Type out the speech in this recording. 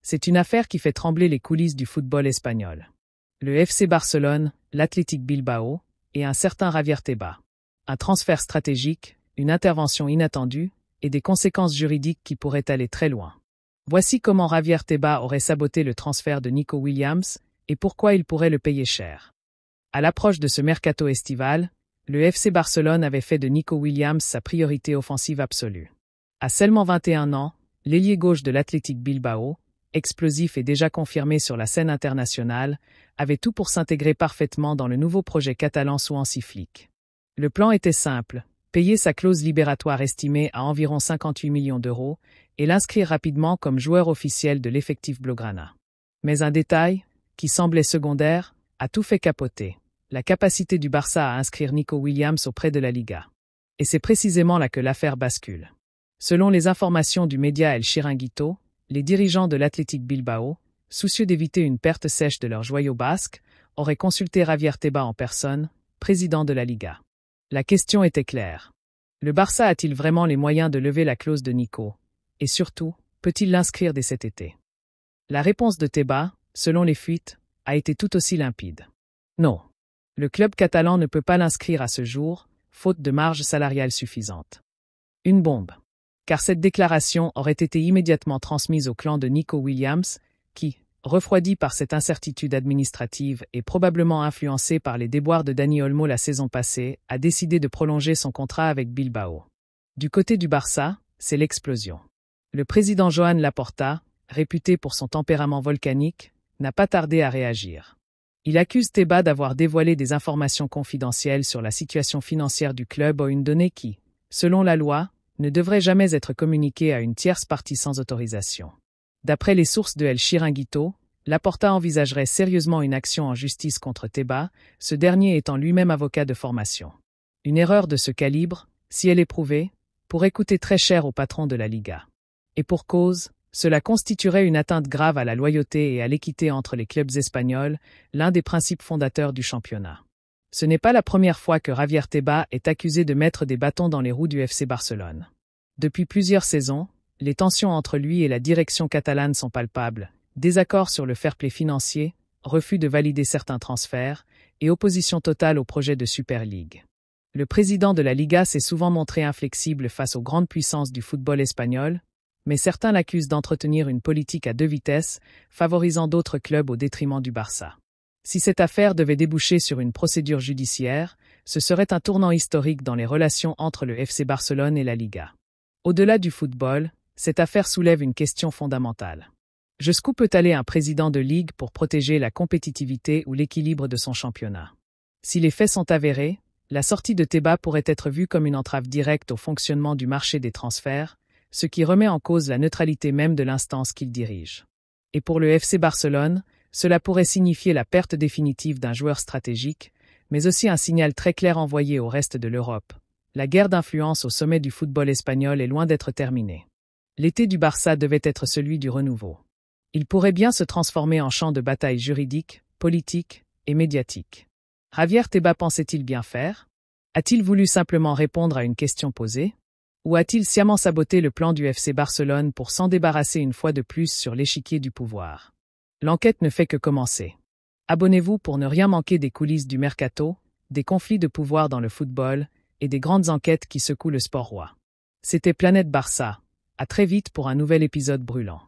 C'est une affaire qui fait trembler les coulisses du football espagnol. Le FC Barcelone, l'Athletic Bilbao et un certain Javier Tebas. Un transfert stratégique, une intervention inattendue et des conséquences juridiques qui pourraient aller très loin. Voici comment Javier Tebas aurait saboté le transfert de Nico Williams et pourquoi il pourrait le payer cher. À l'approche de ce mercato estival, le FC Barcelone avait fait de Nico Williams sa priorité offensive absolue. À seulement 21 ans, l'ailier gauche de l'Athletic Bilbao, explosif et déjà confirmé sur la scène internationale, avait tout pour s'intégrer parfaitement dans le nouveau projet catalan sous Hansi Flick. Le plan était simple, payer sa clause libératoire estimée à environ 58 millions d'euros et l'inscrire rapidement comme joueur officiel de l'effectif blaugrana. Mais un détail, qui semblait secondaire, a tout fait capoter: la capacité du Barça à inscrire Nico Williams auprès de la Liga. Et c'est précisément là que l'affaire bascule. Selon les informations du média El Chiringuito, les dirigeants de l'Athletic Bilbao, soucieux d'éviter une perte sèche de leur joyau basque, auraient consulté Javier Tebas en personne, président de la Liga. La question était claire. Le Barça a-t-il vraiment les moyens de lever la clause de Nico? Et surtout, peut-il l'inscrire dès cet été? La réponse de Tebas, selon les fuites, a été tout aussi limpide. Non. Le club catalan ne peut pas l'inscrire à ce jour, faute de marge salariale suffisante. Une bombe. Car cette déclaration aurait été immédiatement transmise au clan de Nico Williams, qui, refroidi par cette incertitude administrative et probablement influencé par les déboires de Dani Olmo la saison passée, a décidé de prolonger son contrat avec Bilbao. Du côté du Barça, c'est l'explosion. Le président Joan Laporta, réputé pour son tempérament volcanique, n'a pas tardé à réagir. Il accuse Tebas d'avoir dévoilé des informations confidentielles sur la situation financière du club ou une donnée qui, selon la loi, ne devrait jamais être communiquée à une tierce partie sans autorisation. D'après les sources de El Chiringuito, Laporta envisagerait sérieusement une action en justice contre Tebas, ce dernier étant lui-même avocat de formation. Une erreur de ce calibre, si elle est prouvée, pourrait coûter très cher au patron de la Liga. Et pour cause, cela constituerait une atteinte grave à la loyauté et à l'équité entre les clubs espagnols, l'un des principes fondateurs du championnat. Ce n'est pas la première fois que Javier Tebas est accusé de mettre des bâtons dans les roues du FC Barcelone. Depuis plusieurs saisons, les tensions entre lui et la direction catalane sont palpables: désaccords sur le fair-play financier, refus de valider certains transferts, et opposition totale au projet de Super League. Le président de la Liga s'est souvent montré inflexible face aux grandes puissances du football espagnol, mais certains l'accusent d'entretenir une politique à deux vitesses, favorisant d'autres clubs au détriment du Barça. Si cette affaire devait déboucher sur une procédure judiciaire, ce serait un tournant historique dans les relations entre le FC Barcelone et la Liga. Au-delà du football, cette affaire soulève une question fondamentale. Jusqu'où peut aller un président de ligue pour protéger la compétitivité ou l'équilibre de son championnat? Si les faits sont avérés, la sortie de Tebas pourrait être vue comme une entrave directe au fonctionnement du marché des transferts, ce qui remet en cause la neutralité même de l'instance qu'il dirige. Et pour le FC Barcelone, cela pourrait signifier la perte définitive d'un joueur stratégique, mais aussi un signal très clair envoyé au reste de l'Europe. La guerre d'influence au sommet du football espagnol est loin d'être terminée. L'été du Barça devait être celui du renouveau. Il pourrait bien se transformer en champ de bataille juridique, politique et médiatique. Javier Tebas pensait-il bien faire? A-t-il voulu simplement répondre à une question posée? Ou a-t-il sciemment saboté le plan du FC Barcelone pour s'en débarrasser une fois de plus sur l'échiquier du pouvoir? L'enquête ne fait que commencer. Abonnez-vous pour ne rien manquer des coulisses du mercato, des conflits de pouvoir dans le football et des grandes enquêtes qui secouent le sport roi. C'était Planète Barça. À très vite pour un nouvel épisode brûlant.